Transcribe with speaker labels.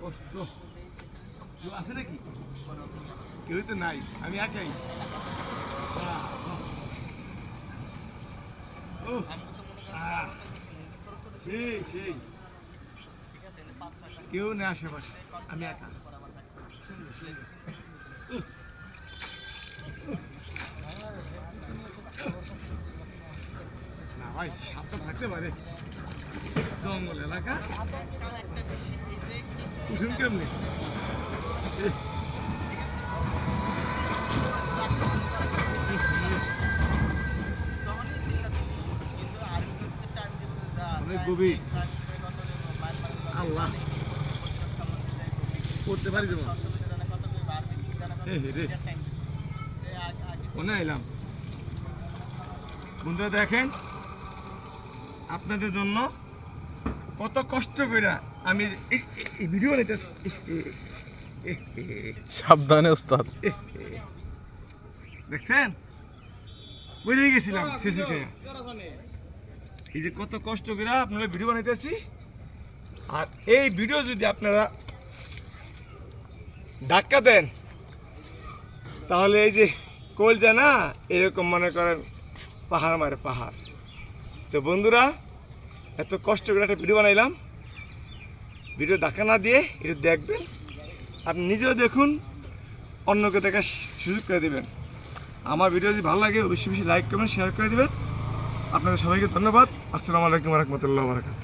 Speaker 1: কষ্ট কেউ আছে নাকি? কেউ তো নাই, আমি একাই। সেই কেউ নেই আশেপাশে, আমি একা। না ভাই, সাপটা থাকতে পারে, জঙ্গল এলাকা। উঠুন কেমনি? অনেক গভীর। আল্লাহ করতে পারি যেমন মনে এলাম। বন্ধুরা দেখেন, আপনাদের জন্য কত কষ্ট করে আমি এই ভিডিও নিতেছি।
Speaker 2: সাবধানে ওস্তাদ।
Speaker 1: দেখছেন, বুঝে গেছিলাম শেষে। এই যে কত কষ্ট করে আপনারা ভিডিও বানাইতেছি, আর এই ভিডিও যদি আপনারা ধাক্কা দেন তাহলে এই যে কলজা না, এরকম মনে করেন পাহাড় মারে পাহাড়। তো বন্ধুরা, এত কষ্ট করে একটা ভিডিও বানাইলাম, ভিডিও ধাক্কা না দিয়ে এটা দেখবেন, আপনি নিজেও দেখুন, অন্যকে দেখার সুযোগ করে দেবেন। আমার ভিডিও যদি ভালো লাগে অবশ্যই বেশি লাইক করবেন, শেয়ার করে দেবেন। আপনাদের সবাইকে ধন্যবাদ। আসসালামু আলাইকুম ওয়া রাহমাতুল্লাহি ওয়া বারাকাতুহু।